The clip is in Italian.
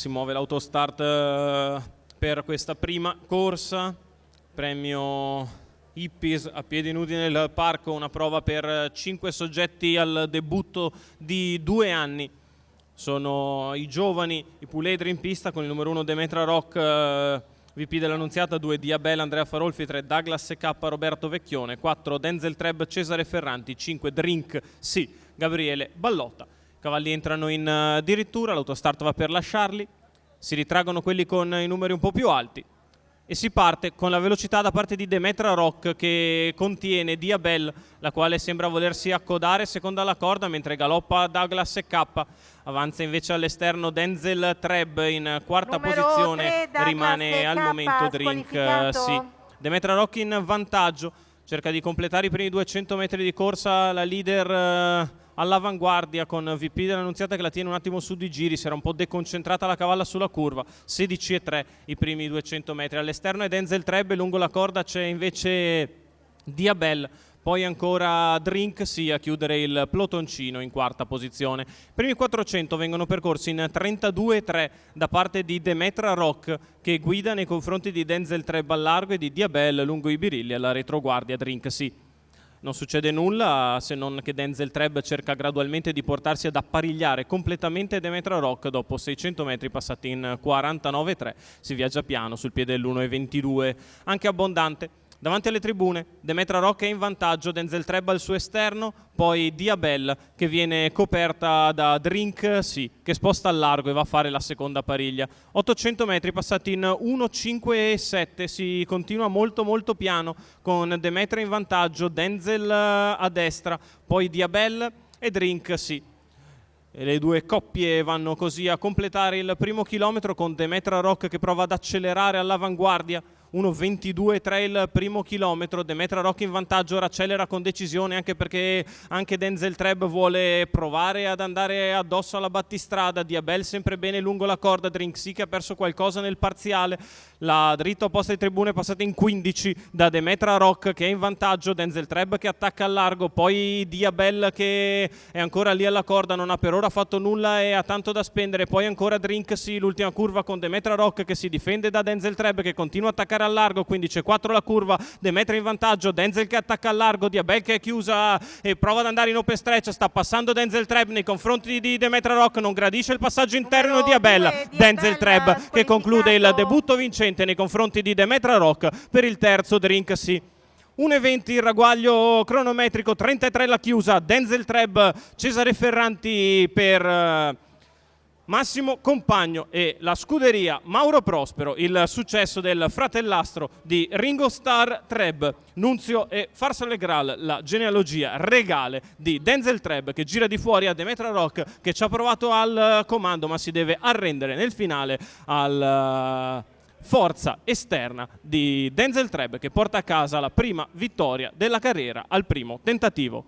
Si muove l'autostart per questa prima corsa, premio Hippies a piedi nudi nel parco, una prova per 5 soggetti al debutto di 2 anni. Sono i giovani, i puledri in pista con il numero 1 Demetra Rock, VP dell'Annunziata, 2 Diabella Andrea Farolfi, 3 Douglas SK Roberto Vecchione, 4 Denzel Treb Cesare Ferranti, 5 Drink sì Gabriele Ballotta. Cavalli entrano in dirittura, l'autostart va per lasciarli, si ritraggono quelli con i numeri un po' più alti e si parte con la velocità da parte di Demetra Rock che contiene Diabel, la quale sembra volersi accodare seconda alla corda mentre galoppa Douglas K. Avanza invece all'esterno Denzel Treb in quarta posizione, rimane al momento Drink sì. Demetra Rock in vantaggio, cerca di completare i primi 200 metri di corsa, la leader all'avanguardia con VP dell'Annunziata che la tiene un attimo su di giri, si era un po' deconcentrata la cavalla sulla curva, 16,3 i primi 200 metri. All'esterno è Denzel Treb e lungo la corda c'è invece Diabel, poi ancora Drink sì a chiudere il plotoncino in quarta posizione. I primi 400 vengono percorsi in 32,3 da parte di Demetra Rock che guida nei confronti di Denzel Treb al largo e di Diabel lungo i birilli alla retroguardia. Drink sì. Non succede nulla se non che Denzel Treb cerca gradualmente di portarsi ad apparigliare completamente Demetra Rock. Dopo 600 metri passati in 49,3 si viaggia piano sul piede dell'1,22, anche abbondante. Davanti alle tribune Demetra Rock è in vantaggio, Denzel Treb al suo esterno, poi Diabel che viene coperta da Drink sì, che sposta al largo e va a fare la seconda pariglia. 800 metri passati in 1,5,7, si continua molto piano con Demetra in vantaggio, Denzel a destra, poi Diabel e Drink sì. E le due coppie vanno così a completare il primo chilometro con Demetra Rock che prova ad accelerare all'avanguardia. 1,22,3 il primo chilometro, Demetra Rock in vantaggio, ora accelera con decisione anche perché anche Denzel Treb vuole provare ad andare addosso alla battistrada. Diabel sempre bene lungo la corda, Drink sì che ha perso qualcosa nel parziale, la dritta opposta ai tribune è passata in 15 da Demetra Rock che è in vantaggio, Denzel Treb che attacca al largo, poi Diabel che è ancora lì alla corda, non ha per ora fatto nulla e ha tanto da spendere, poi ancora Drink sì, l'ultima curva con Demetra Rock che si difende da Denzel Treb che continua a attaccare al largo, quindi c'è 4 la curva, Demetra in vantaggio, Denzel che attacca al largo, Diabel che è chiusa e prova ad andare in open stretch, sta passando Denzel Treb nei confronti di Demetra Rock, non gradisce il passaggio interno di Diabel, Denzel Treb che conclude il debutto vincente nei confronti di Demetra Rock per il terzo Drink sì. 1,20 il ragguaglio cronometrico, 33 la chiusa, Denzel Treb, Cesare Ferranti per Massimo Compagno e la scuderia Mauro Prospero, il successo del fratellastro di Ringo Starr Treb, Nunzio e Farsale Graal, la genealogia regale di Denzel Treb che gira di fuori a Demetra Rock che ci ha provato al comando ma si deve arrendere nel finale al forza esterna di Denzel Treb che porta a casa la prima vittoria della carriera al primo tentativo.